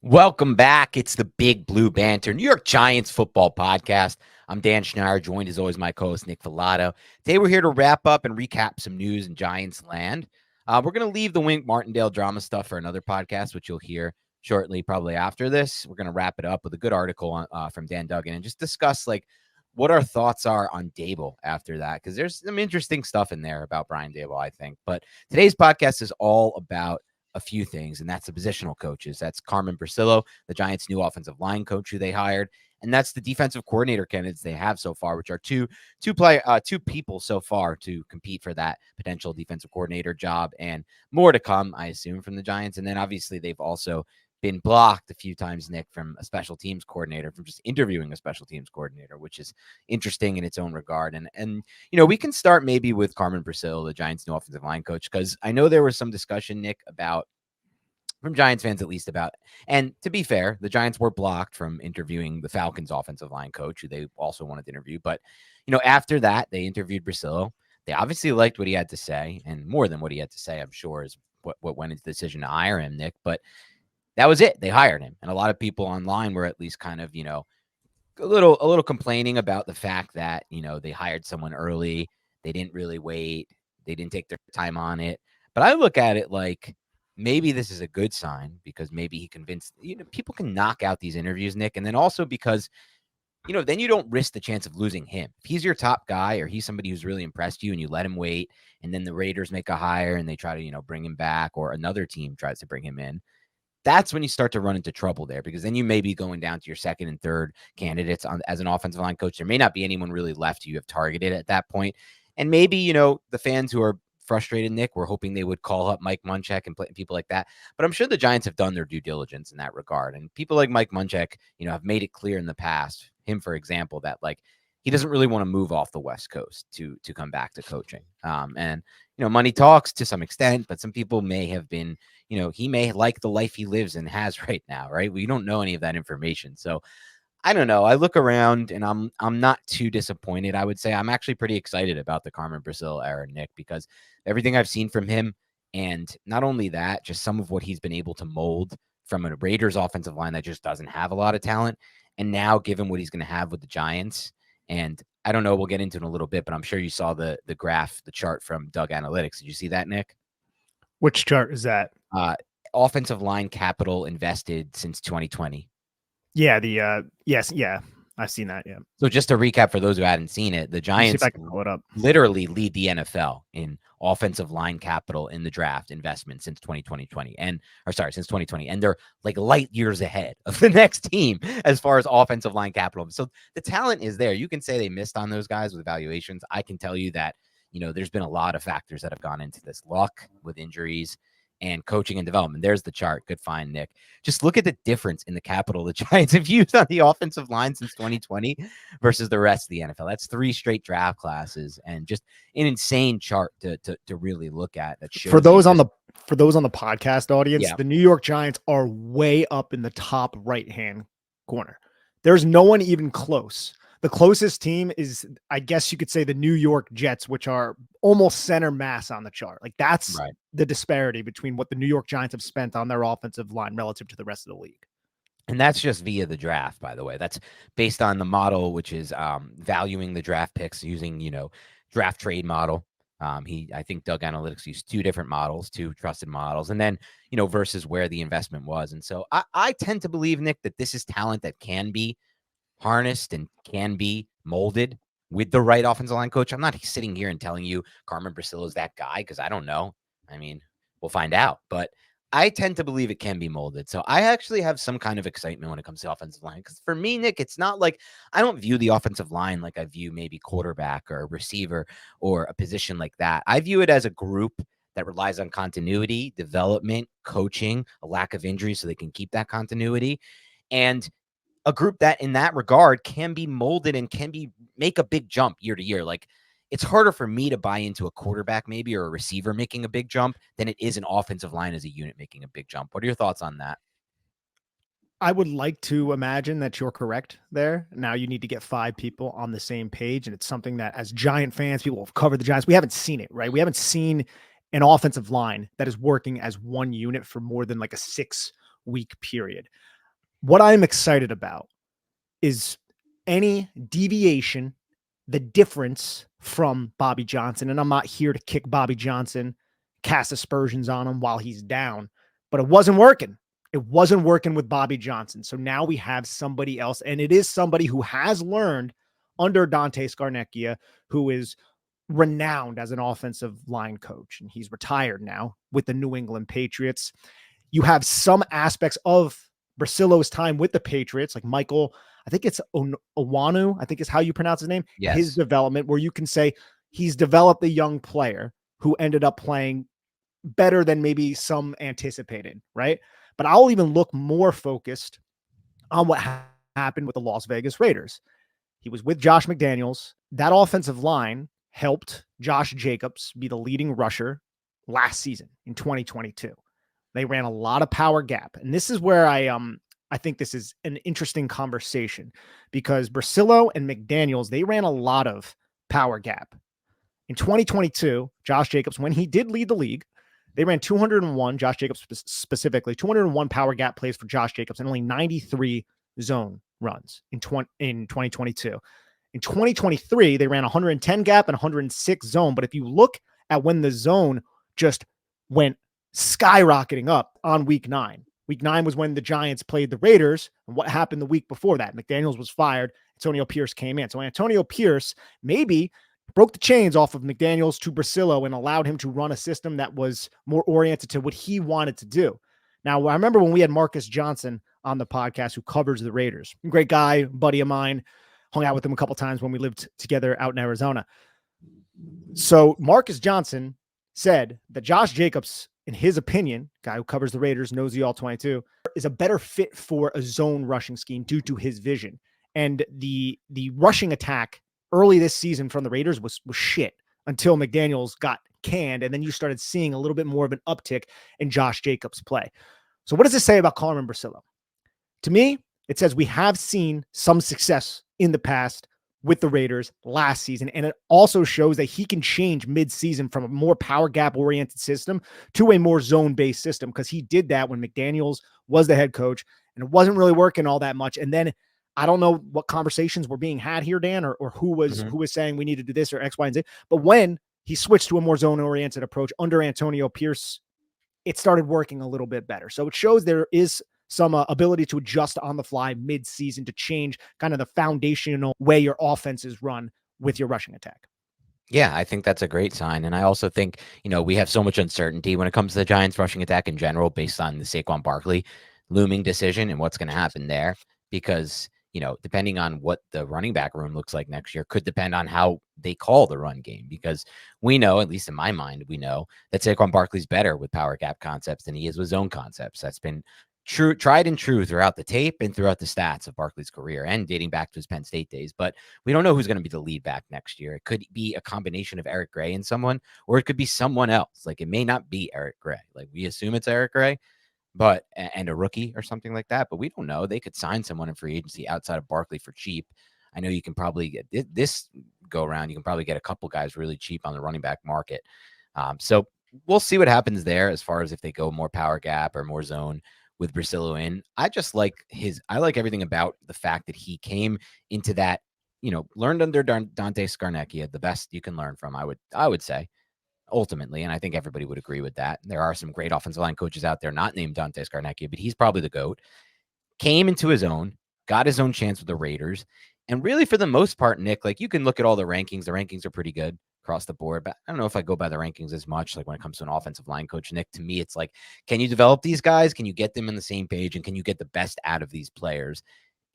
Welcome back. It's the Big Blue Banter, New York Giants football podcast. I'm Dan Schneider, joined as always my co-host Nick Filato. Today we're here to wrap up and recap some news in Giants land. We're going to leave the Wink Martindale drama stuff for another podcast, which you'll hear shortly, probably after this. We're going to wrap it up with a good article from Dan Duggan and just discuss what our thoughts are on Dable after that, because there's some interesting stuff in there about Brian Dable, I think. But today's podcast is all about a few things, and that's the positional coaches. That's Carmen Bricillo, the Giants' new offensive line coach who they hired, and that's the defensive coordinator candidates they have so far, which are two people so far to compete for that potential defensive coordinator job, and more to come, I assume, from the Giants. And then obviously they've also been blocked a few times, Nick, from a special teams coordinator, from just interviewing a special teams coordinator, which is interesting in its own regard. And we can start maybe with Carmen Bricillo, the Giants' new offensive line coach, because I know there was some discussion, Nick, about, from Giants fans at least, about, and to be fair, the Giants were blocked from interviewing the Falcons offensive line coach, who they also wanted to interview. But, after that, they interviewed Bricillo. They obviously liked what he had to say, and more than what he had to say, I'm sure, is what went into the decision to hire him, Nick. But that was it. They hired him. And a lot of people online were at least kind of, a little complaining about the fact that, they hired someone early. They didn't really wait. They didn't take their time on it. But I look at it like maybe this is a good sign, because maybe he convinced, people can knock out these interviews, Nick. And then also because, then you don't risk the chance of losing him. If he's your top guy, or he's somebody who's really impressed you, and you let him wait, and then the Raiders make a hire and they try to, bring him back, or another team tries to bring him in, that's when you start to run into trouble there, because then you may be going down to your second and third candidates as an offensive line coach. There may not be anyone really left you have targeted at that point. And maybe, the fans who are frustrated, Nick, were hoping they would call up Mike Munchak and people like that. But I'm sure the Giants have done their due diligence in that regard. And people like Mike Munchak, have made it clear in the past, him, for example, that he doesn't really want to move off the West Coast to come back to coaching. And money talks to some extent, but some people may have been, he may like the life he lives and has right now, right? We don't know any of that information. So I don't know. I look around and I'm not too disappointed. I would say I'm actually pretty excited about the Carmen Bricillo era, Nick, because everything I've seen from him, and not only that, just some of what he's been able to mold from a Raiders offensive line that just doesn't have a lot of talent. And now given what he's going to have with the Giants, and I don't know, we'll get into it in a little bit, but I'm sure you saw the graph, the chart from Doug Analytics. Did you see that, Nick? Which chart is that? Offensive line capital invested since 2020. Yeah, yes, yeah, I've seen that. Yeah. So just to recap for those who hadn't seen it, the Giants see if I can pull it up. Literally lead the NFL in offensive line capital in the draft investment since 2020, since 2020. And they're like light years ahead of the next team as far as offensive line capital. So the talent is there. You can say they missed on those guys with evaluations. I can tell you that, there's been a lot of factors that have gone into this. Luck with injuries and coaching and development. There's the chart. Good find, Nick. Just look at the difference in the capital the Giants have used on the offensive line since 2020 versus the rest of the NFL. That's 3 straight draft classes, and just an insane chart to really look at. That shows for those on the podcast audience, Yeah. The New York Giants are way up in the top right-hand corner. There's no one even close. The closest team is, I guess you could say, the New York Jets, which are almost center mass on the chart. Like that's Right. the disparity between what the New York Giants have spent on their offensive line relative to the rest of the league. And that's just via the draft, by the way. That's based on the model, which is valuing the draft picks using, draft trade model. I think Doug Analytics used 2 different models, 2 trusted models, and then, versus where the investment was. And so I tend to believe, Nick, that this is talent that can be harnessed and can be molded with the right offensive line coach. I'm not sitting here and telling you Carmen Bricillo is that guy, because I don't know. I mean, we'll find out. But I tend to believe it can be molded. So I actually have some kind of excitement when it comes to offensive line. Because for me, Nick, it's not like I don't view the offensive line like I view maybe quarterback or receiver or a position like that. I view it as a group that relies on continuity, development, coaching, a lack of injury so they can keep that continuity. And a group that in that regard can be molded and can make a big jump year to year. Like, it's harder for me to buy into a quarterback maybe or a receiver making a big jump than it is an offensive line as a unit making a big jump. What are your thoughts on that? I would like to imagine that you're correct there. Now you need to get 5 people on the same page. And it's something that as Giant fans, people have covered the Giants. We haven't seen it, right? We haven't seen an offensive line that is working as one unit for more than like a 6 week period. What I'm excited about is any deviation, the difference from Bobby Johnson. And I'm not here to kick Bobby Johnson, cast aspersions on him while he's down, but it wasn't working. It wasn't working with Bobby Johnson. So now we have somebody else, and it is somebody who has learned under Dante Scarnecchia, who is renowned as an offensive line coach, and he's retired now with the New England Patriots. You have some aspects of Bricillo's time with the Patriots, like Michael, I think it's Owanu, I think is how you pronounce his name, Yes. his development, where you can say he's developed a young player who ended up playing better than maybe some anticipated, right? But I'll even look more focused on what happened with the Las Vegas Raiders. He was with Josh McDaniels. That offensive line helped Josh Jacobs be the leading rusher last season in 2022. They ran a lot of power gap. And this is where I think this is an interesting conversation, because Bricillo and McDaniels, they ran a lot of power gap. In 2022, Josh Jacobs, when he did lead the league, they ran 201, Josh Jacobs specifically, 201 power gap plays for Josh Jacobs and only 93 zone runs in 2022. In 2023, they ran 110 gap and 106 zone. But if you look at when the zone just went skyrocketing up on week 9. Week 9 was when the Giants played the Raiders. And what happened the week before that? McDaniels was fired. Antonio Pierce came in. So Antonio Pierce maybe broke the chains off of McDaniels to Bricillo and allowed him to run a system that was more oriented to what he wanted to do. Now, I remember when we had Marcus Johnson on the podcast, who covers the Raiders. Great guy, buddy of mine. Hung out with him a couple times when we lived together out in Arizona. So Marcus Johnson said that Josh Jacobs, in his opinion, guy who covers the Raiders, knows the all-22, is a better fit for a zone rushing scheme due to his vision. And the rushing attack early this season from the Raiders was shit until McDaniels got canned, and then you started seeing a little bit more of an uptick in Josh Jacobs' play. So what does this say about Carmen Bricillo? To me, it says we have seen some success in the past with the Raiders last season, and it also shows that he can change mid-season from a more power gap-oriented system to a more zone-based system, because he did that when McDaniels was the head coach, and it wasn't really working all that much. And then I don't know what conversations were being had here, Dan, or who was saying we need to do this or X, Y, and Z. But when he switched to a more zone-oriented approach under Antonio Pierce, it started working a little bit better. So it shows there is some ability to adjust on the fly mid-season to change kind of the foundational way your offense is run with your rushing attack. Yeah, I think that's a great sign. And I also think, we have so much uncertainty when it comes to the Giants rushing attack in general, based on the Saquon Barkley looming decision and what's going to happen there, because, depending on what the running back room looks like next year could depend on how they call the run game, because we know, at least in my mind, we know that Saquon Barkley's better with power gap concepts than he is with zone concepts. That's been true, tried and true throughout the tape and throughout the stats of Barkley's career and dating back to his Penn State days. But we don't know who's going to be the lead back next year. It could be a combination of Eric Gray and someone, or it could be someone else. Like, it may not be Eric Gray. Like, we assume it's Eric Gray, and a rookie or something like that, but we don't know. They could sign someone in free agency outside of Barkley for cheap. I know you can probably get this go around. You can probably get a couple guys really cheap on the running back market. So we'll see what happens there as far as if they go more power gap or more zone with Bricillo in. I like everything about the fact that he came into that, learned under Dante Scarnecchia, the best you can learn from, I would say, ultimately. And I think everybody would agree with that. There are some great offensive line coaches out there not named Dante Scarnecchia, but he's probably the GOAT. Came into his own, got his own chance with the Raiders. And really, for the most part, Nick, like, you can look at all the rankings. The rankings are pretty good across the board, but I don't know if I go by the rankings as much. Like, when it comes to an offensive line coach, Nick, to me, it's like, can you develop these guys? Can you get them on the same page? And can you get the best out of these players?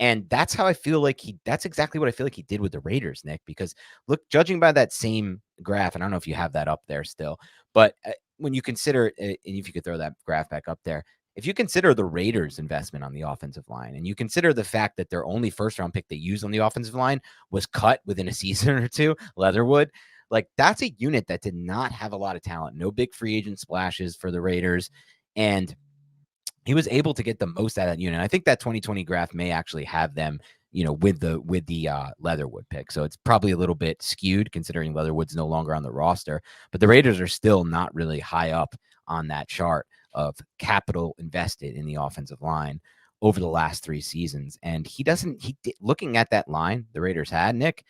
And that's how I feel like that's exactly what I feel like he did with the Raiders, Nick, because look, judging by that same graph, and I don't know if you have that up there still, but when you consider, and if you could throw that graph back up there, if you consider the Raiders' investment on the offensive line, and you consider the fact that their only first-round pick they used on the offensive line was cut within a season or two, Leatherwood, like, that's a unit that did not have a lot of talent. No big free agent splashes for the Raiders, and he was able to get the most out of that unit. I think that 2020 graph may actually have them, with the Leatherwood pick. So it's probably a little bit skewed considering Leatherwood's no longer on the roster, but the Raiders are still not really high up on that chart. of capital invested in the offensive line over the last 3 seasons. And looking at that line the Raiders had, Nick,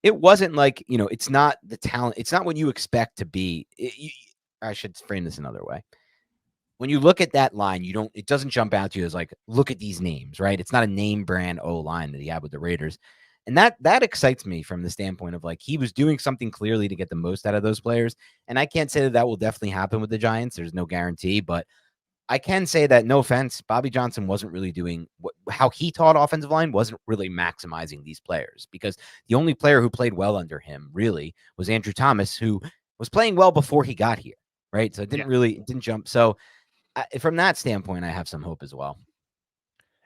it wasn't like, it's not the talent. It's not what you expect to be. I should frame this another way. When you look at that line, it doesn't jump out to you as like, look at these names, right? It's not a name brand O line that he had with the Raiders. And that excites me from the standpoint of like, he was doing something clearly to get the most out of those players. And I can't say that will definitely happen with the Giants. There's no guarantee, but I can say that, no offense, Bobby Johnson wasn't really doing how he taught offensive line, wasn't really maximizing these players, because the only player who played well under him really was Andrew Thomas, who was playing well before he got here, right? So it didn't jump. So from that standpoint, I have some hope as well.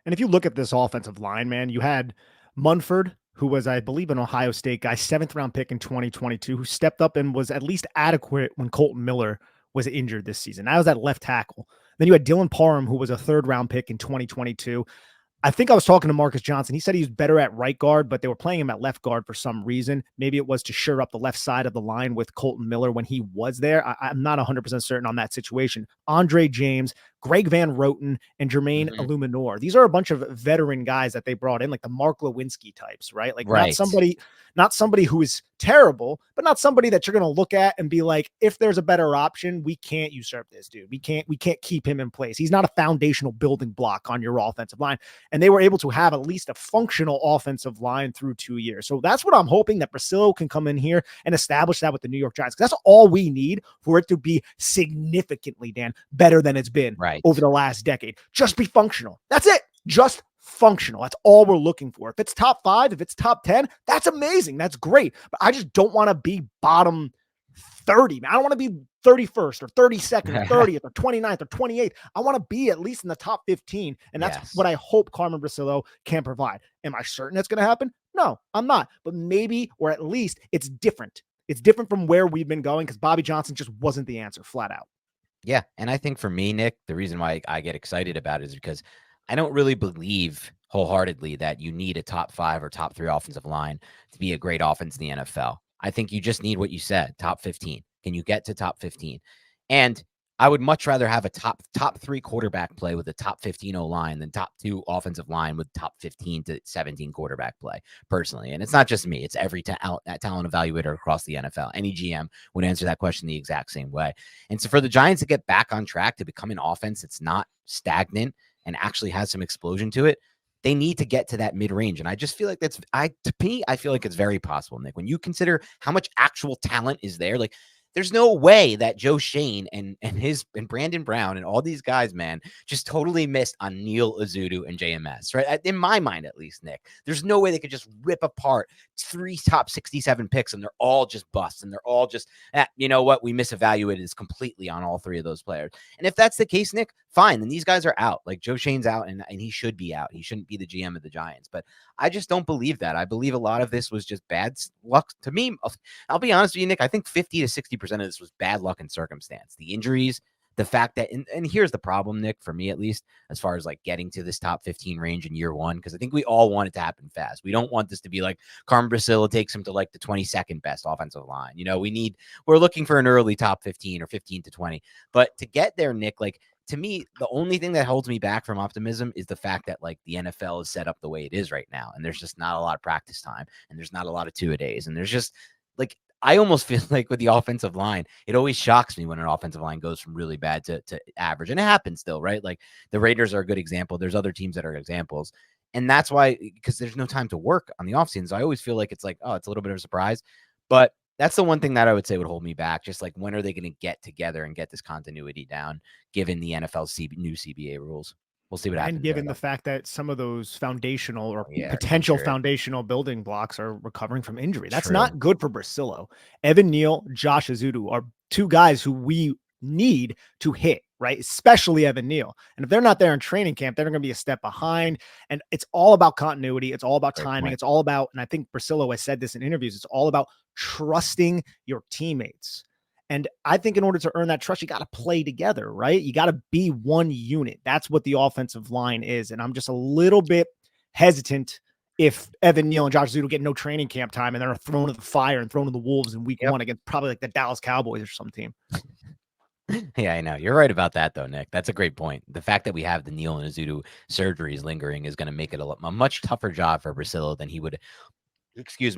And if you look at this offensive line, man, you had Munford, who was, I believe, an Ohio State guy, 7th-round pick in 2022, who stepped up and was at least adequate when Colton Miller was injured this season. That was at left tackle. Then you had Dylan Parham, who was a 3rd-round pick in 2022. I think I was talking to Marcus Johnson. He said he was better at right guard, but they were playing him at left guard for some reason. Maybe it was to shore up the left side of the line with Colton Miller when he was there. I'm not 100% certain on that situation. Andre James, Greg Van Roten, and Jermaine Illuminor. These are a bunch of veteran guys that they brought in, like the Mark Lewinsky types, right? Like not somebody who is terrible, but not somebody that you're going to look at and be like, if there's a better option, we can't usurp this dude. We can't keep him in place. He's not a foundational building block on your offensive line. And they were able to have at least a functional offensive line through 2 years. So that's what I'm hoping, that Bricillo can come in here and establish that with the New York Giants. That's all we need for it to be significantly, Dan, better than it's been over the last decade. Just be functional. That's it. Just functional. That's all we're looking for. If it's top 5, if it's top 10, that's amazing. That's great. But I just don't want to be bottom 30. Man. I don't want to be 31st or 32nd or 30th or 29th or 28th. I want to be at least in the top 15. And that's what I hope Carmen Bricillo can provide. Am I certain that's going to happen? No, I'm not. But maybe, or at least it's different. It's different from where we've been going, because Bobby Johnson just wasn't the answer, flat out. Yeah. And I think for me, Nick, the reason why I get excited about it is because I don't really believe wholeheartedly that you need a top 5 or top 3 offensive line to be a great offense in the NFL. I think you just need what you said, top 15. Can you get to top 15? And I would much rather have a top 3 quarterback play with a top 15 O-line than top 2 offensive line with top 15 to 17 quarterback play, personally. And it's not just me. It's every talent evaluator across the NFL. Any GM would answer that question the exact same way. And so for the Giants to get back on track to become an offense that's not stagnant and actually has some explosion to it, they need to get to that mid-range. And I just feel like I feel like it's very possible, Nick, when you consider how much actual talent is there. Like, there's no way that Joe Shane and Brandon Brown and all these guys, man, just totally missed on Neil Azudu and JMS, right? In my mind, at least, Nick, there's no way they could just rip apart 3 top 67 picks and they're all just busts and they're all just, you know what? We misevaluated this completely on all 3 of those players. And if that's the case, Nick, fine. Then these guys are out. Like, Joe Shane's out and he should be out. He shouldn't be the GM of the Giants. But I just don't believe that. I believe a lot of this was just bad luck. To me, I'll be honest with you, Nick, I think 50 to 60% of this was bad luck and circumstance. The injuries, the fact that, and here's the problem, Nick, for me at least, as far as like getting to this top 15 range in year 1, because I think we all want it to happen fast. We don't want this to be like Carmen Bricillo takes him to like the 22nd best offensive line. You know, we're looking for an early top 15 or 15 to 20. But to get there, Nick, like, to me, the only thing that holds me back from optimism is the fact that like the NFL is set up the way it is right now. And there's just not a lot of practice time and there's not a lot of 2-a-days. And there's just like, I almost feel like with the offensive line, it always shocks me when an offensive line goes from really bad to average. And it happens still, right? Like, the Raiders are a good example. There's other teams that are examples. And that's why, because there's no time to work on the offseason. So I always feel like it's like, oh, it's a little bit of a surprise. But that's the one thing that I would say would hold me back. Just like, when are they going to get together and get this continuity down, given the NFL's new CBA rules? We'll see what happens. And given the fact that some of those foundational or potential foundational building blocks are recovering from injury, that's not good for Bricillo. Evan Neal, Josh Azudu are 2 guys who we need to hit, right? Especially Evan Neal. And if they're not there in training camp, they're going to be a step behind. And it's all about continuity. It's all about timing. It's all about, and I think Bricillo has said this in interviews, it's all about trusting your teammates. And I think in order to earn that trust, you got to play together, right? You got to be one unit. That's what the offensive line is. And I'm just a little bit hesitant if Evan Neal and Josh Azudu get no training camp time and they're thrown to the fire and thrown to the wolves in week 1 against probably like the Dallas Cowboys or some team. Yeah, I know. You're right about that, though, Nick. That's a great point. The fact that we have the Neal and Azudu surgeries lingering is going to make it a much tougher job for Bricillo than he would,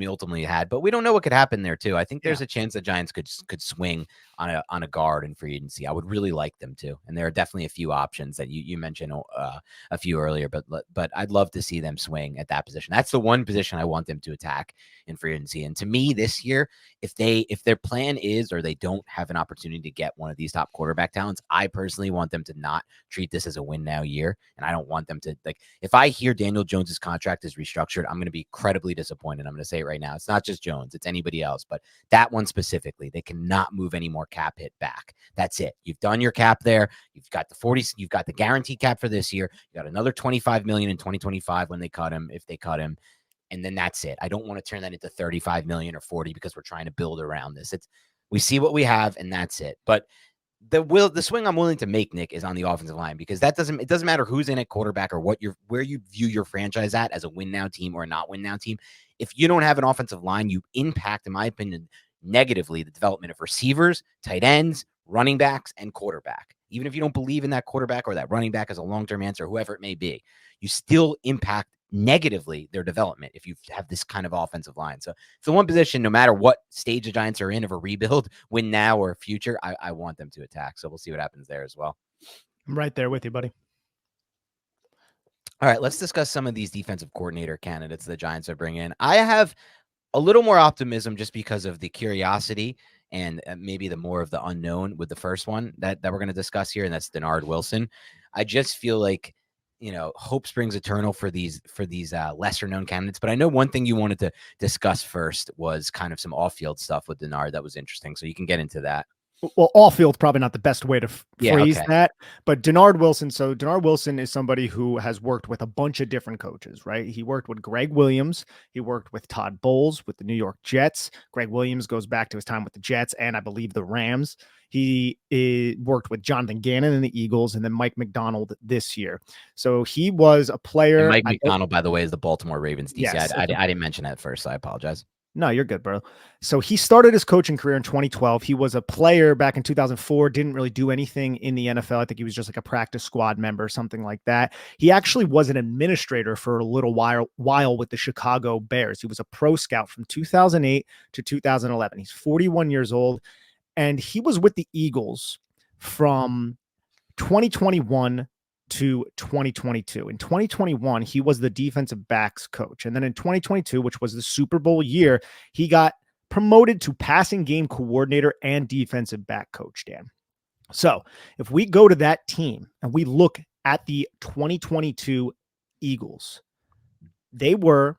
ultimately had. But we don't know what could happen there too. I think Yeah. there's a chance the Giants could swing on a guard in free agency. I would really like them to, and there are definitely a few options that you mentioned a few earlier. But I'd love to see them swing at that position. That's the one position I want them to attack in free agency. And to me, this year, if their plan is or they don't have an opportunity to get one of these top quarterback talents, I personally want them to not treat this as a win now year, and I don't want them to like. If I hear Daniel Jones's contract is restructured, I'm going to be incredibly disappointed. I'm going to say it right now. It's not just Jones, it's anybody else, but that one specifically, they cannot move any more cap hit back. That's it. You've done your cap there. You've got the 40, you've got the guarantee cap for this year. You got another 25 million in 2025 when they cut him, if they cut him. And then that's it. I don't want to turn that into 35 million or 40 because we're trying to build around this. We see what we have and that's it. But the swing I'm willing to make, Nick, is on the offensive line, because it doesn't matter who's in at quarterback or where you view your franchise at as a win now team or a not win now team. If you don't have an offensive line, you impact, in my opinion, negatively the development of receivers, tight ends, running backs, and quarterback. Even if you don't believe in that quarterback or that running back as a long-term answer, whoever it may be, you still impact negatively their development if you have this kind of offensive line. So it's the one position, no matter what stage the Giants are in of a rebuild, win now or future, I want them to attack. So we'll see what happens there as well. I'm right there with you, buddy. All right, let's discuss some of these defensive coordinator candidates the Giants are bringing in. I have a little more optimism just because of the curiosity and maybe the more of the unknown with the first one that we're going to discuss here, and that's Dennard Wilson. I just feel like, hope springs eternal for these lesser known candidates. But I know one thing you wanted to discuss first was kind of some off-field stuff with Dennard that was interesting. So you can get into that. Well, off field probably not the best way to phrase that, but Dennard Wilson. So Dennard Wilson is somebody who has worked with a bunch of different coaches, right? He worked with Greg Williams. He worked with Todd Bowles with the New York Jets. Greg Williams goes back to his time with the Jets and I believe the Rams. He worked with Jonathan Gannon and the Eagles, and then Mike McDonald this year. So he was a player. And Mike McDonald, by the way, is the Baltimore Ravens DC. Yes, I didn't mention that at first, so I apologize. No, you're good, bro. So he started his coaching career in 2012. He was a player back in 2004, didn't really do anything in the NFL. I think he was just like a practice squad member, something like that. He actually was an administrator for a little while with the Chicago Bears. He was a pro scout from 2008 to 2011. He's 41 years old, and he was with the Eagles from 2021 to 2022. In 2021, he was the defensive backs coach. And then in 2022, which was the Super Bowl year, he got promoted to passing game coordinator and defensive back coach, Dan. So if we go to that team and we look at the 2022 Eagles, they were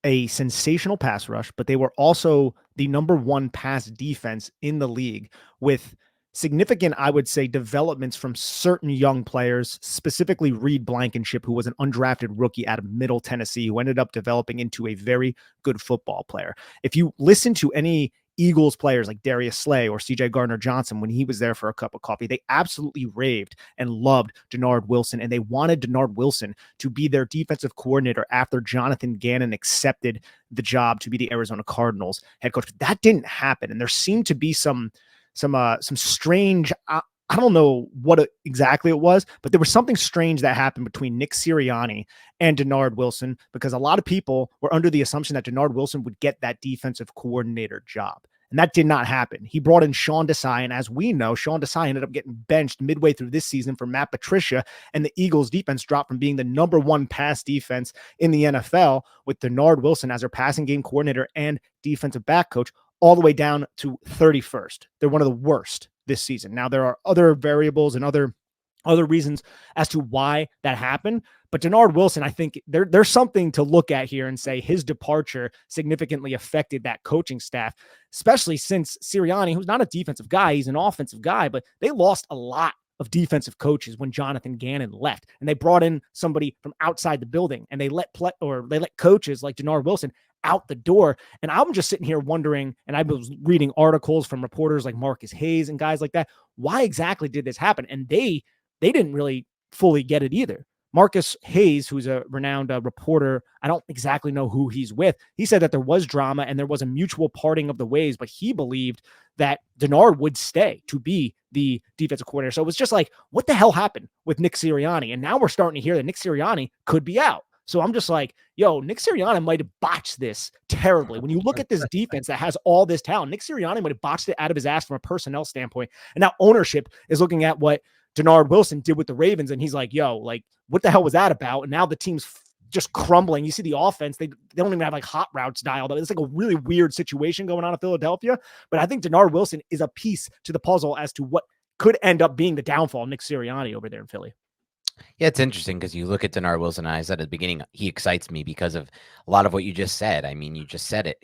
a sensational pass rush, but they were also the number one pass defense in the league with significant, I would say, developments from certain young players, specifically Reed Blankenship, who was an undrafted rookie out of Middle Tennessee, who ended up developing into a very good football player. If you listen to any Eagles players like Darius Slay or CJ Gardner-Johnson, when he was there for a cup of coffee, they absolutely raved and loved Dennard Wilson, and they wanted Dennard Wilson to be their defensive coordinator after Jonathan Gannon accepted the job to be the Arizona Cardinals head coach. But that didn't happen, and there seemed to be some strange, I don't know what exactly it was, but there was something strange that happened between Nick Sirianni and Dennard Wilson, because a lot of people were under the assumption that Dennard Wilson would get that defensive coordinator job. And that did not happen. He brought in Sean Desai, and as we know, Sean Desai ended up getting benched midway through this season for Matt Patricia, and the Eagles defense dropped from being the number one pass defense in the NFL with Dennard Wilson as their passing game coordinator and defensive back coach, all the way down to 31st. They're one of the worst this season. Now, there are other variables and other reasons as to why that happened, but Dennard Wilson, I think there's something to look at here and say his departure significantly affected that coaching staff, especially since Sirianni, who's not a defensive guy, he's an offensive guy, but they lost a lot of defensive coaches when Jonathan Gannon left, and they brought in somebody from outside the building, and they let coaches like Dennard Wilson out the door. And I'm just sitting here wondering, and I was reading articles from reporters like Marcus Hayes and guys like that, why exactly did this happen? And they didn't really fully get it either. Marcus Hayes, who's a renowned reporter, I don't exactly know who he's with. He said that there was drama and there was a mutual parting of the ways, but he believed that Dennard would stay to be the defensive coordinator. So it was just like, what the hell happened with Nick Sirianni? And now we're starting to hear that Nick Sirianni could be out. So I'm just like, yo, Nick Sirianni might have botched this terribly. When you look at this defense that has all this talent, Nick Sirianni might have botched it out of his ass from a personnel standpoint. And now ownership is looking at what Dennard Wilson did with the Ravens, and he's like, yo, like, what the hell was that about? And now the team's just crumbling. You see the offense, they don't even have like hot routes dialed up. It's like a really weird situation going on in Philadelphia. But I think Dennard Wilson is a piece to the puzzle as to what could end up being the downfall of Nick Sirianni over there in Philly. Yeah, it's interesting because you look at Dennard Wilson, and I said at the beginning, he excites me because of a lot of what you just said. I mean, you just said it.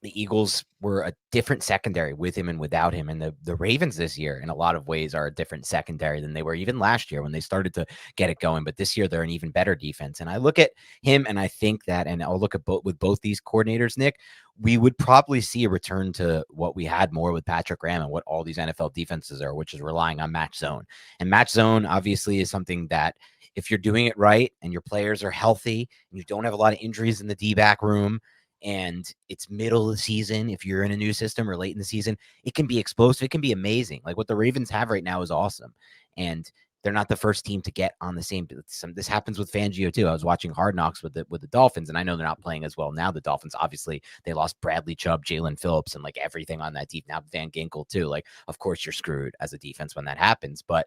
The Eagles were a different secondary with him and without him. And the Ravens this year, in a lot of ways, are a different secondary than they were even last year when they started to get it going. But this year, they're an even better defense. And I look at him and I think that, and I'll look at with both these coordinators, Nick, we would probably see a return to what we had more with Patrick Graham and what all these NFL defenses are, which is relying on match zone. And match zone, obviously, is something that if you're doing it right and your players are healthy and you don't have a lot of injuries in the D-back room, and it's middle of the season, if you're in a new system or late in the season, it can be explosive. It can be amazing. Like what the Ravens have right now is awesome. And they're not the first team to get on the same. This happens with Fangio too. I was watching Hard Knocks with the Dolphins, and I know they're not playing as well now. The Dolphins, obviously, they lost Bradley Chubb, Jalen Phillips, and like everything on that deep. Now Van Ginkel too. Like, of course, you're screwed as a defense when that happens. But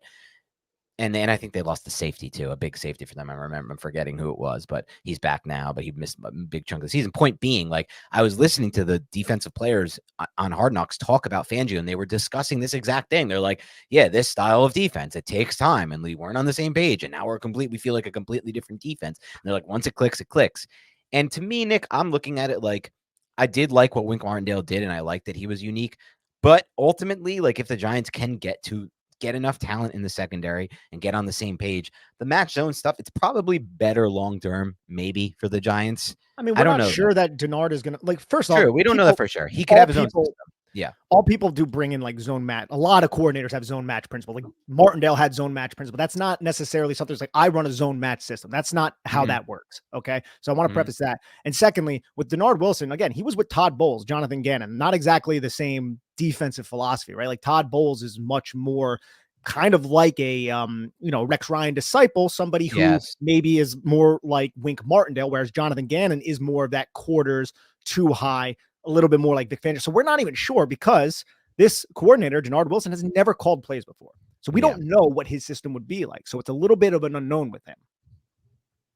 and then I think they lost the safety too, a big safety for them. I'm forgetting who it was, but he's back now, but he missed a big chunk of the season. Point being, like I was listening to the defensive players on Hard Knocks talk about Fangio, and they were discussing this exact thing. They're like, yeah, this style of defense, it takes time, and we weren't on the same page. And now we feel like a completely different defense. And they're like, once it clicks, it clicks. And to me, Nick, I'm looking at it like I did like what Wink Martindale did, and I liked that he was unique. But ultimately, like if the Giants can get enough talent in the secondary and get on the same page, the match zone stuff, it's probably better long-term, maybe for the Giants. I mean, we're not sure that Dennard is going to like, first off, we don't know that for sure. He could have his own system. Yeah. All people do bring in like zone match. A lot of coordinators have zone match principle. Like Martindale had zone match principle. That's not necessarily something that's like, I run a zone match system. That's not how that works. Okay. So I want to preface that. And secondly, with Dennard Wilson, again, he was with Todd Bowles, Jonathan Gannon, not exactly the same defensive philosophy, right? Like Todd Bowles is much more kind of like a, Rex Ryan disciple, somebody who maybe is more like Wink Martindale, whereas Jonathan Gannon is more of that quarters too high, a little bit more like Vic Fangio. So we're not even sure because this coordinator, Dennard Wilson, has never called plays before. So we don't know what his system would be like. So it's a little bit of an unknown with him.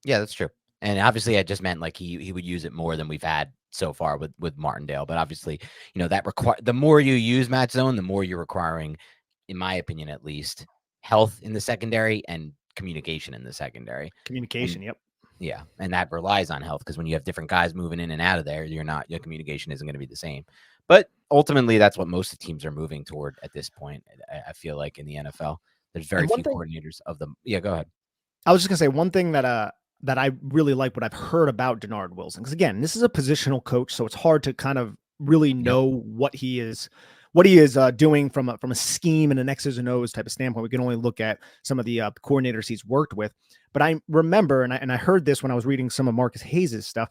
Yeah, that's true. And obviously I just meant like he would use it more than we've had so far with Martindale. But obviously, the more you use match zone, the more you're requiring, in my opinion, at least, health in the secondary and communication in the secondary. Yep. Yeah. And that relies on health because when you have different guys moving in and out of there, your communication isn't going to be the same. But ultimately, that's what most of the teams are moving toward at this point. I feel like in the NFL, there's very few coordinators of them. Yeah, go ahead. I was just going to say one thing that I really like what I've heard about Dennard Wilson. Because again, this is a positional coach, so it's hard to kind of really know what he is doing from a scheme and an X's and O's type of standpoint. We can only look at some of the coordinators he's worked with. But I remember, and I heard this when I was reading some of Marcus Hayes' stuff,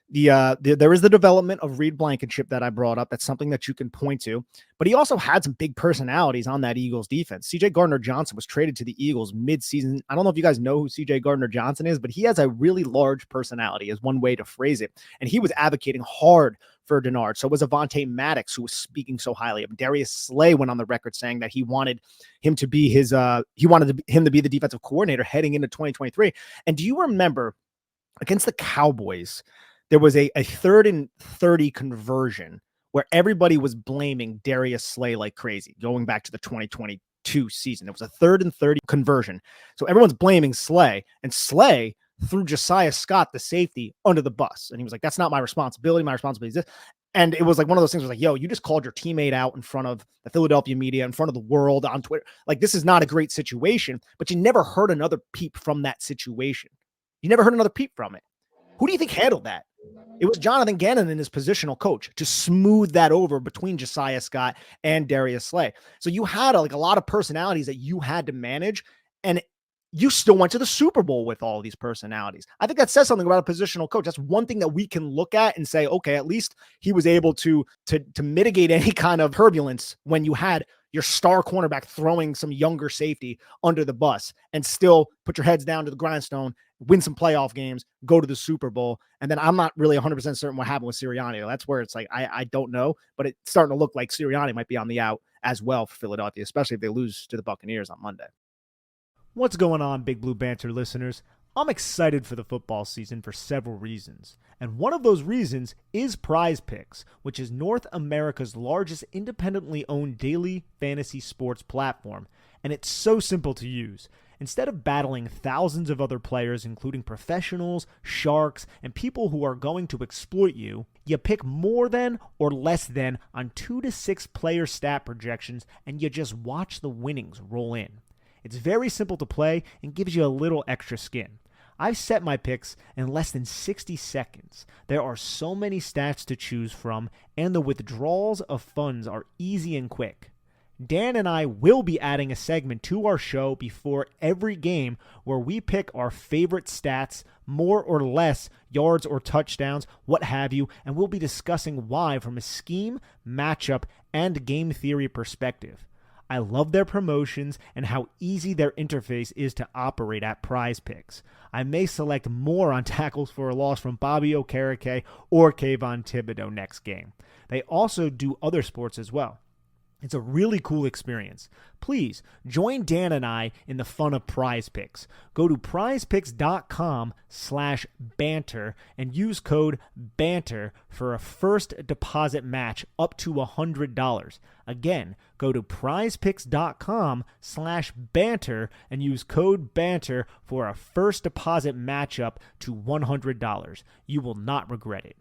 there is the development of Reed Blankenship that I brought up. That's something that you can point to. But he also had some big personalities on that Eagles defense. C.J. Gardner-Johnson was traded to the Eagles mid-season. I don't know if you guys know who C.J. Gardner-Johnson is, but he has a really large personality, is one way to phrase it. And he was advocating hard for Dennard. So was Avonte Maddox, who was speaking so highly of him. Darius Slay went on the record saying that he wanted him to be him to be the defensive coordinator heading into 2023. And do you remember against the Cowboys, there was a 3rd and 30 conversion where everybody was blaming Darius Slay like crazy, going back to the 2022 season. It was a 3rd and 30 conversion. So everyone's blaming Slay, and Slay threw Josiah Scott, the safety, under the bus. And he was like, that's not my responsibility. My responsibility is this. And it was like one of those things was like, yo, you just called your teammate out in front of the Philadelphia media, in front of the world, on Twitter. Like, this is not a great situation, but you never heard another peep from that situation. You never heard another peep from it. Who do you think handled that? It was Jonathan Gannon and his positional coach to smooth that over between Josiah Scott and Darius Slay. So you had a lot of personalities that you had to manage, and you still went to the Super Bowl with all these personalities. I think that says something about a positional coach. That's one thing that we can look at and say, okay, at least he was able to mitigate any kind of turbulence when you had your star cornerback throwing some younger safety under the bus and still put your heads down to the grindstone, win some playoff games, go to the Super Bowl. And then I'm not really 100% certain what happened with Sirianni. That's where it's like, I don't know, but it's starting to look like Sirianni might be on the out as well for Philadelphia, especially if they lose to the Buccaneers on Monday. What's going on, Big Blue Banter listeners? I'm excited for the football season for several reasons. And one of those reasons is Prize Picks, which is North America's largest independently owned daily fantasy sports platform. And it's so simple to use. Instead of battling thousands of other players, including professionals, sharks, and people who are going to exploit you, you pick more than or less than on 2 to 6 player stat projections, and you just watch the winnings roll in. It's very simple to play and gives you a little extra skin. I've set my picks in less than 60 seconds. There are so many stats to choose from, and the withdrawals of funds are easy and quick. Dan and I will be adding a segment to our show before every game where we pick our favorite stats, more or less, yards or touchdowns, what have you, and we'll be discussing why from a scheme, matchup, and game theory perspective. I love their promotions and how easy their interface is to operate at Prize Picks. I may select more on tackles for a loss from Bobby Okereke or Kayvon Thibodeau next game. They also do other sports as well. It's a really cool experience. Please join Dan and I in the fun of Prize Picks. Go to prizepicks.com/banter and use code BANTER for a first deposit match up to $100. Again, go to prizepicks.com/banter and use code BANTER for a first deposit match up to $100. You will not regret it.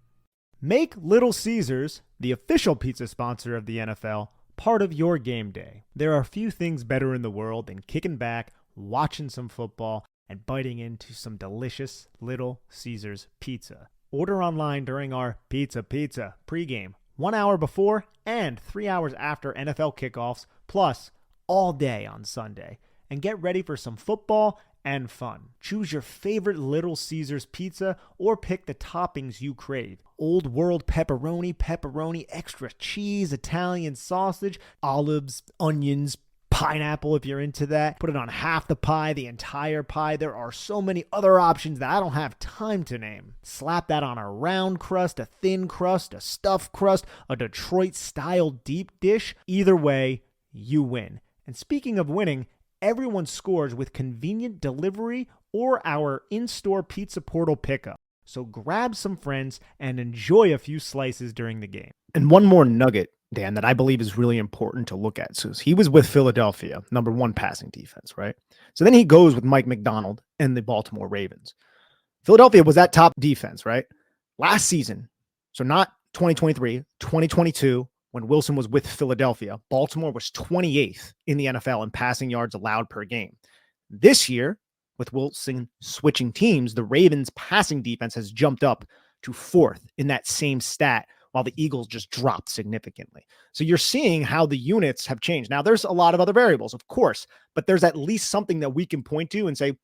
Make Little Caesars, the official pizza sponsor of the NFL, part of your game day. There are few things better in the world than kicking back, watching some football, and biting into some delicious Little Caesars pizza. Order online during our Pizza pregame, 1 hour before and 3 hours after NFL kickoffs, plus all day on Sunday. And get ready for some football and fun. Choose your favorite Little Caesars pizza or pick the toppings you crave. Old World pepperoni, extra cheese, Italian sausage, olives, onions, pineapple if you're into that. Put it on half the pie, the entire pie. There are so many other options that I don't have time to name. Slap that on a round crust, a thin crust, a stuffed crust, a Detroit-style deep dish. Either way, you win. And speaking of winning, everyone scores with convenient delivery or our in-store pizza portal pickup. So grab some friends and enjoy a few slices during the game. And one more nugget, Dan, that I believe is really important to look at. So he was with Philadelphia, number 1 passing defense, right? So then he goes with Mike McDonald and the Baltimore Ravens. Philadelphia was that top defense, right? Last season, so not 2023, 2022, when Wilson was with Philadelphia, Baltimore was 28th in the NFL in passing yards allowed per game. This year, with Wilson switching teams, the Ravens' passing defense has jumped up to 4th in that same stat, while the Eagles just dropped significantly. So you're seeing how the units have changed. Now, there's a lot of other variables, of course, but there's at least something that we can point to and say,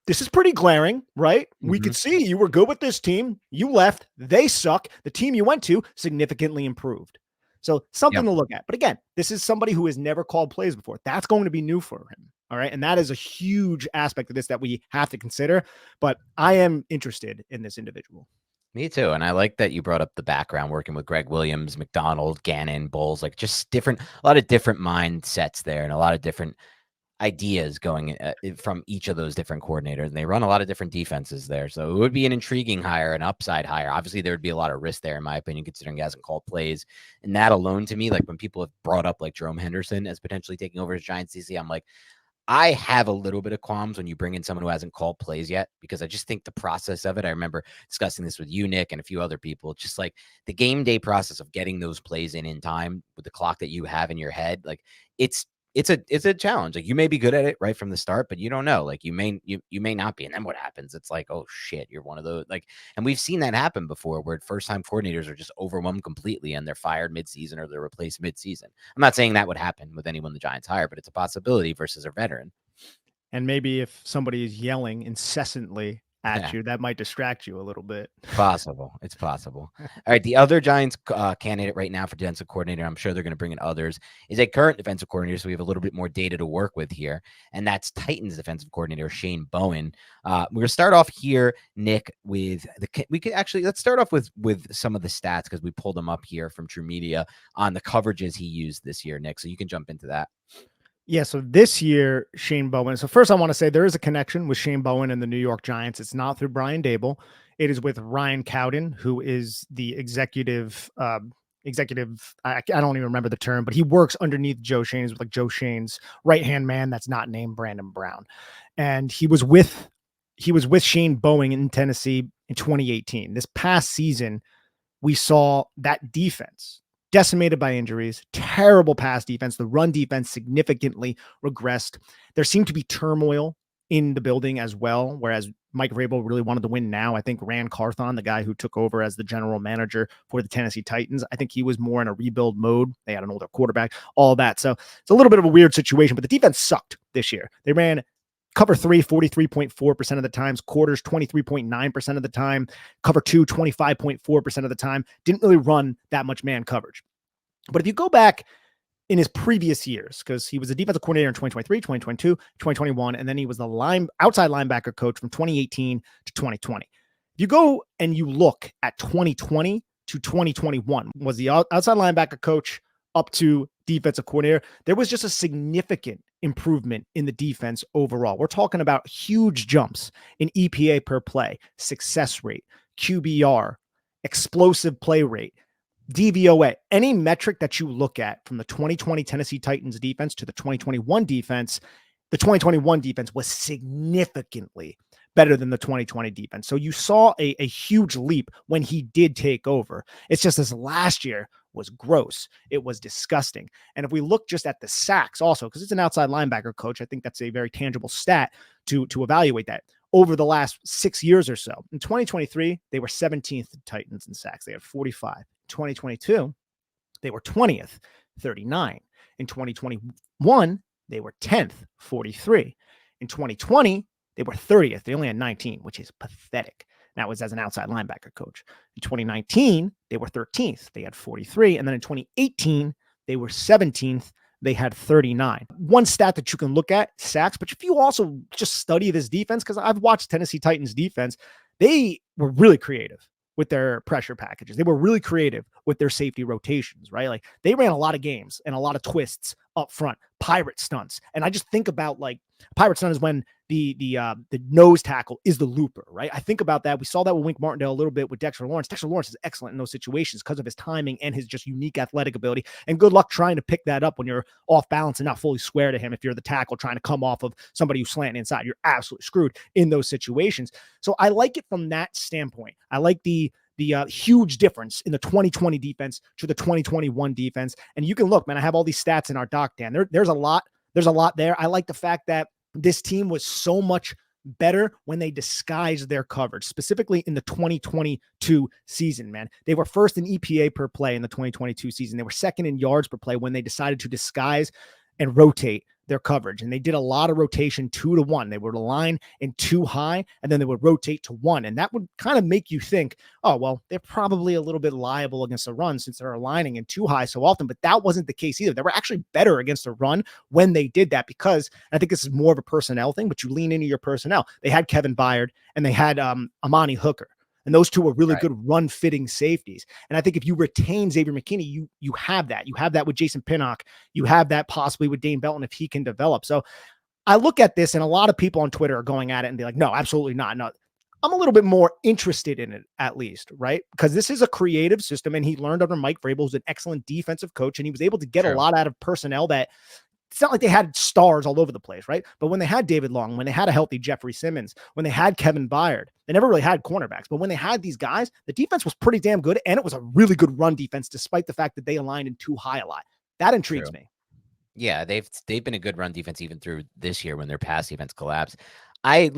this is pretty glaring, right? We could see you were good with this team. You left. They suck. The team you went to significantly improved. So something to look at. But again, this is somebody who has never called plays before. That's going to be new for him. All right. And that is a huge aspect of this that we have to consider. But I am interested in this individual. Me too. And I like that you brought up the background working with Greg Williams, McDonald, Gannon, Bowles, like just a lot of different mindsets there and a lot of different ideas going from each of those different coordinators. And they run a lot of different defenses there. So it would be an intriguing hire, an upside hire. Obviously, there would be a lot of risk there, in my opinion, considering he hasn't called plays. And that alone, to me, like when people have brought up like Jerome Henderson as potentially taking over his Giants DC, I'm like, I have a little bit of qualms when you bring in someone who hasn't called plays yet, because I just think the process of it, I remember discussing this with you, Nick, and a few other people, just like the game day process of getting those plays in time with the clock that you have in your head. Like it's a challenge. Like you may be good at it right from the start, but you don't know, like you may not be. And then what happens? It's like, oh shit, you're one of those, like, and we've seen that happen before where first time coordinators are just overwhelmed completely and they're fired midseason or they're replaced midseason. I'm not saying that would happen with anyone the Giants hire, but it's a possibility versus a veteran. And maybe if somebody is yelling incessantly at you, that might distract you a little bit. Possible. It's possible. All right. The other Giants candidate right now for defensive coordinator, I'm sure they're going to bring in others, is a current defensive coordinator. So we have a little bit more data to work with here. And that's Titans defensive coordinator, Shane Bowen. We're going to start off here, Nick, with let's start off with some of the stats because we pulled them up here from True Media on the coverages he used this year, Nick. So you can jump into that. Yeah, so this year, Shane Bowen. So first I want to say there is a connection with Shane Bowen and the New York Giants. It's not through Brian Dable. It is with Ryan Cowden, who is the executive. I don't even remember the term, but he works underneath Joe Shane. He's like Joe Shane's right-hand man that's not named Brandon Brown. And he was with Shane Bowen in Tennessee in 2018. This past season, we saw that defense decimated by injuries, terrible pass defense. The run defense significantly regressed. There seemed to be turmoil in the building as well, whereas Mike Vrabel really wanted to win now. I think Rand Carthon, the guy who took over as the general manager for the Tennessee Titans, I think he was more in a rebuild mode. They had an older quarterback, all that. So it's a little bit of a weird situation, but the defense sucked this year. They ran cover 3, 43.4% of the times, quarters 23.9% of the time, cover 2, 25.4% of the time. Didn't really run that much man coverage. But if you go back in his previous years, because he was a defensive coordinator in 2023, 2022, 2021, and then he was the outside linebacker coach from 2018 to 2020. If you go and you look at 2020 to 2021, was the outside linebacker coach up to defensive coordinator, there was just a significant improvement in the defense overall. We're talking about huge jumps in EPA per play, success rate, QBR, explosive play rate, DVOA, any metric that you look at from the 2020 Tennessee Titans defense to the 2021 defense, the 2021 defense was significantly better than the 2020 defense. So you saw a huge leap when he did take over. It's just this last year was gross. It was disgusting. And if we look just at the sacks also, because it's an outside linebacker coach, I think that's a very tangible stat to evaluate that. Over the last 6 years or so. In 2023, they were 17th Titans in sacks. They had 45. In 2022, they were 20th, 39. In 2021, they were 10th, 43. In 2020, they were 30th. They only had 19, which is pathetic. That was as an outside linebacker coach. In 2019, they were 13th. They had 43. And then in 2018, they were 17th. They had 39. One stat that you can look at, sacks, but if you also just study this defense, because I've watched Tennessee Titans defense, they were really creative with their pressure packages. They were really creative with their safety rotations, right? Like they ran a lot of games and a lot of twists up front, pirate stunts. And I just think about like pirate stunt is when the nose tackle is the looper, right? I think about that. We saw that with Wink Martindale a little bit with Dexter Lawrence. Dexter Lawrence is excellent in those situations because of his timing and his just unique athletic ability. And good luck trying to pick that up when you're off balance and not fully square to him. If you're the tackle trying to come off of somebody who's slanting inside, you're absolutely screwed in those situations. So I like it from that standpoint. I like the huge difference in the 2020 defense to the 2021 defense. And you can look, man, I have all these stats in our doc, Dan. There's a lot there. I like the fact that this team was so much better when they disguised their coverage, specifically in the 2022 season, man. They were first in EPA per play in the 2022 season. They were second in yards per play when they decided to disguise and rotate their coverage. And they did a lot of rotation 2-1. They would align in 2 high, and then they would rotate to 1. And that would kind of make you think, oh, well, they're probably a little bit liable against the run since they're aligning in 2 high so often. But that wasn't the case either. They were actually better against the run when they did that because I think this is more of a personnel thing, but you lean into your personnel. They had Kevin Byard and they had Amani Hooker. And those two are really good run-fitting safeties. And I think if you retain Xavier McKinney, you have that. You have that with Jason Pinnock. You have that possibly with Dane Belton if he can develop. So I look at this, and a lot of people on Twitter are going at it and be like, no, absolutely not. No, I'm a little bit more interested in it, at least, right? Because this is a creative system, and he learned under Mike Vrabel, who's an excellent defensive coach, and he was able to get a lot out of personnel that it's not like they had stars all over the place, right? But when they had David Long, when they had a healthy Jeffrey Simmons, when they had Kevin Byard, they never really had cornerbacks. But when they had these guys, the defense was pretty damn good, and it was a really good run defense, despite the fact that they aligned in 2 high a lot. That intrigues me. Yeah, they've been a good run defense even through this year when their pass defense collapsed. I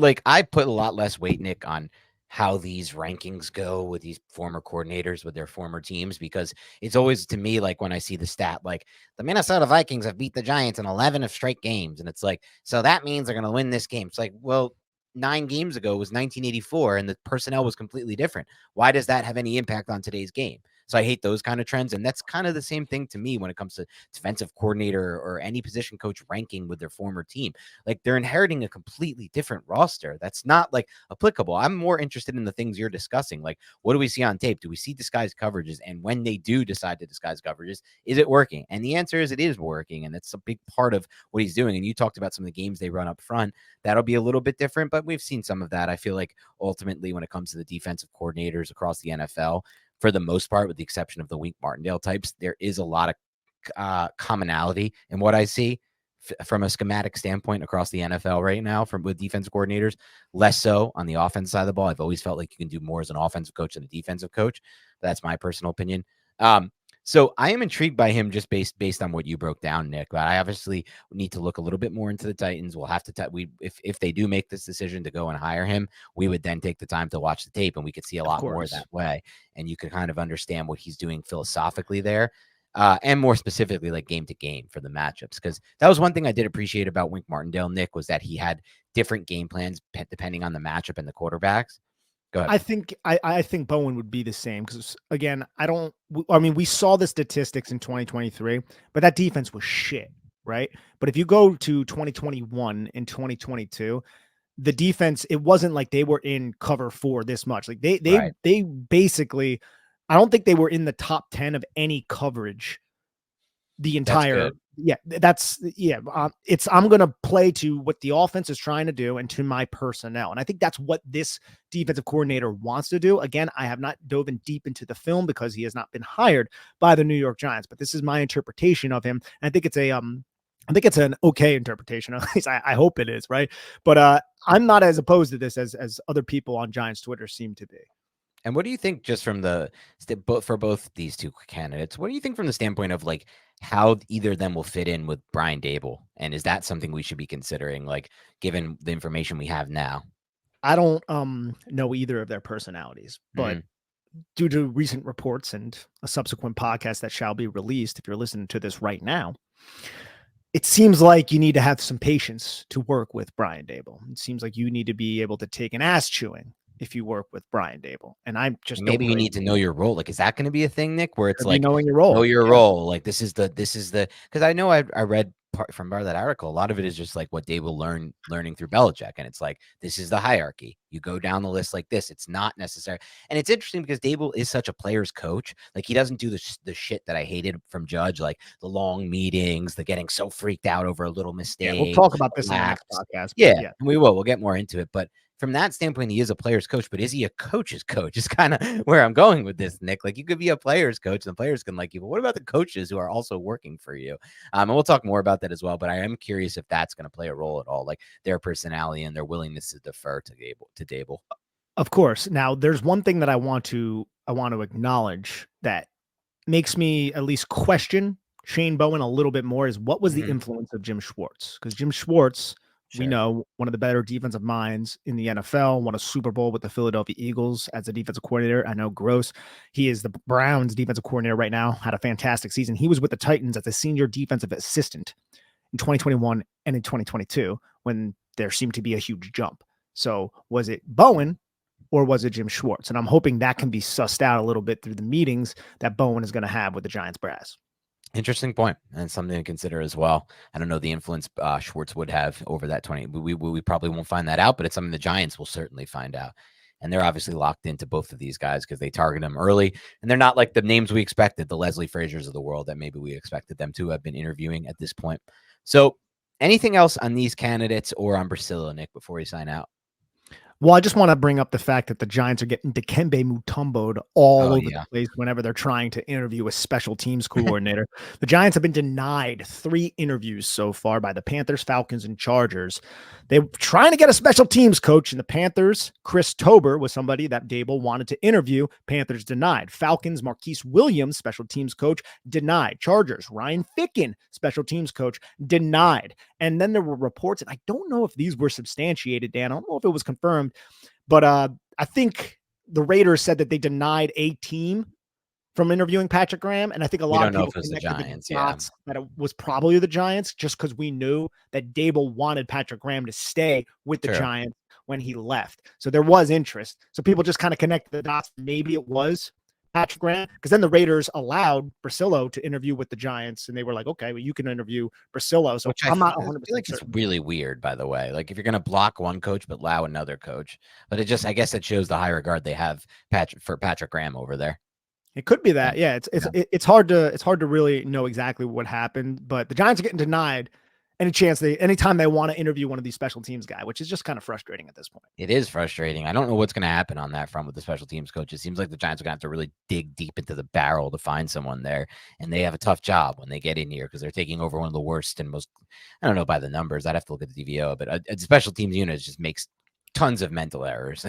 put a lot less weight, Nick, on how these rankings go with these former coordinators with their former teams, because it's always, to me, like when I see the stat, like the Minnesota Vikings have beat the Giants in 11 of straight games. And it's like, so that means they're going to win this game. It's like, well, 9 games ago was 1984 and the personnel was completely different. Why does that have any impact on today's game? So I hate those kind of trends. And that's kind of the same thing to me when it comes to defensive coordinator or any position coach ranking with their former team. Like they're inheriting a completely different roster. That's not like applicable. I'm more interested in the things you're discussing. Like, what do we see on tape? Do we see disguised coverages? And when they do decide to disguise coverages, is it working? And the answer is it is working. And that's a big part of what he's doing. And you talked about some of the games they run up front. That'll be a little bit different, but we've seen some of that. I feel like ultimately when it comes to the defensive coordinators across the NFL, for the most part, with the exception of the Wink Martindale types, there is a lot of commonality in what I see from a schematic standpoint across the NFL right now with defensive coordinators, less so on the offense side of the ball. I've always felt like you can do more as an offensive coach than a defensive coach. That's my personal opinion. So I am intrigued by him just based on what you broke down, Nick. But I obviously need to look a little bit more into the Titans. We'll have to if they do make this decision to go and hire him, we would then take the time to watch the tape, and we could see a lot more that way. And you could kind of understand what he's doing philosophically there. And more specifically, like game to game for the matchups, because that was one thing I did appreciate about Wink Martindale, Nick, was that he had different game plans depending on the matchup and the quarterbacks. Go ahead. I think Bowen would be the same because again, we saw the statistics in 2023, but that defense was shit, right? But if you go to 2021 and 2022, the defense, it wasn't like they were in cover 4 this much. Like they basically, I don't think they were in the top 10 of any coverage the entire. I'm going to play to what the offense is trying to do and to my personnel. And I think that's what this defensive coordinator wants to do. Again, I have not dove in deep into the film because he has not been hired by the New York Giants, but this is my interpretation of him. And I think it's an okay interpretation. At least I hope it is, right? But I'm not as opposed to this as other people on Giants Twitter seem to be. And what do you think, just from for both these two candidates, what do you think from the standpoint of like how either of them will fit in with Brian Daboll? And is that something we should be considering, like given the information we have now? I don't know either of their personalities, but due to recent reports and a subsequent podcast that shall be released, if you're listening to this right now, it seems like you need to have some patience to work with Brian Daboll. It seems like you need to be able to take an ass chewing if you work with Brian Daboll. And I'm just maybe you need to know your role. Like, is that going to be a thing, Nick, where it's like knowing your role? Know your role. Like this is the because I know I read part of that article. A lot of it is just like what Daboll learning through Belichick, and it's like this is the hierarchy. You go down the list like this. It's not necessary, and it's interesting because Daboll is such a player's coach. Like he doesn't do the shit that I hated from Judge, like the long meetings, the getting so freaked out over a little mistake. Yeah, we'll talk about this in the next podcast. Yeah, we will. We'll get more into it, but. From that standpoint, he is a player's coach, but is he a coach's coach? Is kind of where I'm going with this, Nick. Like you could be a player's coach and the players can like you, but what about the coaches who are also working for you? And we'll talk more about that as well, but I am curious if that's going to play a role at all, like their personality and their willingness to defer to Daboll. Of course. Now there's one thing that I want to acknowledge that makes me at least question Shane Bowen a little bit more is what was the influence of Jim Schwartz? Because Jim Schwartz, we know, one of the better defensive minds in the NFL, won a Super Bowl with the Philadelphia Eagles as a defensive coordinator. I know Gross, he is the Browns defensive coordinator right now, had a fantastic season. He was with the Titans as a senior defensive assistant in 2021 and in 2022 when there seemed to be a huge jump. So was it Bowen or was it Jim Schwartz? And I'm hoping that can be sussed out a little bit through the meetings that Bowen is going to have with the Giants brass. Interesting point, and something to consider as well. I don't know the influence Schwartz would have over that 20. We probably won't find that out, but it's something the Giants will certainly find out. And they're obviously locked into both of these guys because they target them early, and they're not like the names we expected, the Leslie Frazier's of the world that maybe we expected them to have been interviewing at this point. So anything else on these candidates or on Bricillo, Nick, before we sign out? Well, I just want to bring up the fact that the Giants are getting Dikembe Mutombo'd all over the place whenever they're trying to interview a special teams coordinator. The Giants have been denied 3 interviews so far by the Panthers, Falcons, and Chargers. They were trying to get a special teams coach, and the Panthers, Chris Tober, was somebody that Daboll wanted to interview. Panthers denied. Falcons, Marquise Williams, special teams coach, denied. Chargers, Ryan Ficken, special teams coach, denied. And then there were reports, and I don't know if these were substantiated, Dan. I don't know if it was confirmed, But I think the Raiders said that they denied a team from interviewing Patrick Graham, and I think a We lot don't of know people if it was the connected Giants, the yeah. dots that it was probably the Giants, just because we knew that Dable wanted Patrick Graham to stay with the True. Giants when he left. So there was interest. So people just kind of connected the dots. Maybe it was Patrick Graham, because then the Raiders allowed Bricillo to interview with the Giants, and they were like, okay, well, you can interview Bricillo. So Which I'm not I 100% feel like it's certain. really weird, by the way. Like if you're going to block one coach but allow another coach, but I guess it shows the high regard they have for Patrick Graham over there. It could be that. Yeah, it's hard to really know exactly what happened, but the Giants are getting denied anytime they want to interview one of these special teams guy, which is just kind of frustrating at this point. It is frustrating. I don't know what's going to happen on that front with the special teams coach. It seems like the Giants are going to have to really dig deep into the barrel to find someone there, and they have a tough job when they get in here because they're taking over one of the worst and most, I don't know by the numbers, I'd have to look at the DVO, but a special teams unit just makes tons of mental errors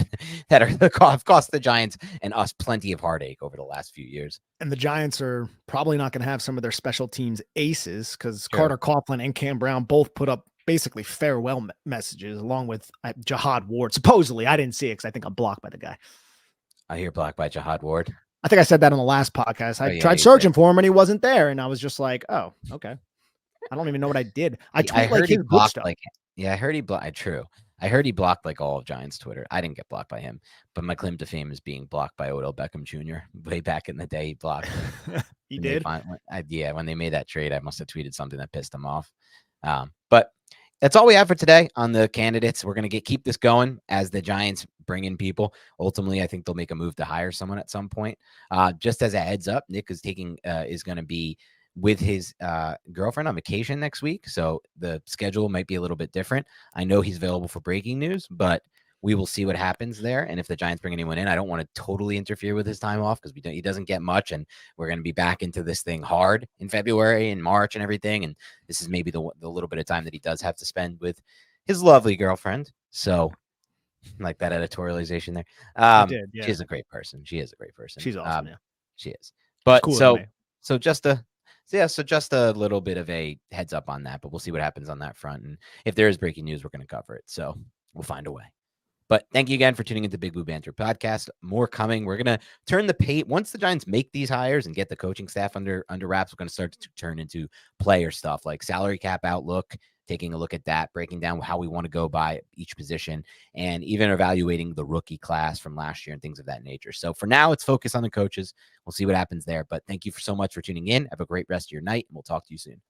that have cost the Giants and us plenty of heartache over the last few years. And the Giants are probably not going to have some of their special teams aces, because Carter Coughlin and Cam Brown both put up basically farewell messages along with Jihad Ward. Supposedly, I didn't see it because I think I'm blocked by the guy. I hear blocked by Jihad Ward. I think I said that on the last podcast. I tried searching for him and he wasn't there, and I was just like, oh, okay. I don't even know what I did. I heard he blocked like, yeah, I heard he blocked. True. I heard he blocked like all of Giants Twitter. I didn't get blocked by him, but my claim to fame is being blocked by Odell Beckham Jr. Way back in the day, he blocked me. He did? When they made that trade, I must have tweeted something that pissed him off. But that's all we have for today on the candidates. We're going to keep this going as the Giants bring in people. Ultimately, I think they'll make a move to hire someone at some point. Just as a heads up, Nick is going to be with his girlfriend on vacation next week. So the schedule might be a little bit different. I know he's available for breaking news, but we will see what happens there. And if the Giants bring anyone in, I don't want to totally interfere with his time off because he doesn't get much. And we're going to be back into this thing hard in February and March and everything. And this is maybe the little bit of time that he does have to spend with his lovely girlfriend. So like that editorialization there. I did, yeah. She's a great person. She is a great person. She's awesome. Yeah. She is. But cool so just a little bit of a heads up on that, but we'll see what happens on that front. And if there is breaking news, we're going to cover it. So we'll find a way. But thank you again for tuning into Big Blue Banter podcast. More coming. We're going to turn the page. Once the Giants make these hires and get the coaching staff under wraps, we're going to start to turn into player stuff like salary cap outlook, taking a look at that, breaking down how we want to go by each position, and even evaluating the rookie class from last year and things of that nature. So for now, it's focused on the coaches. We'll see what happens there. But thank you so much for tuning in. Have a great rest of your night, and we'll talk to you soon.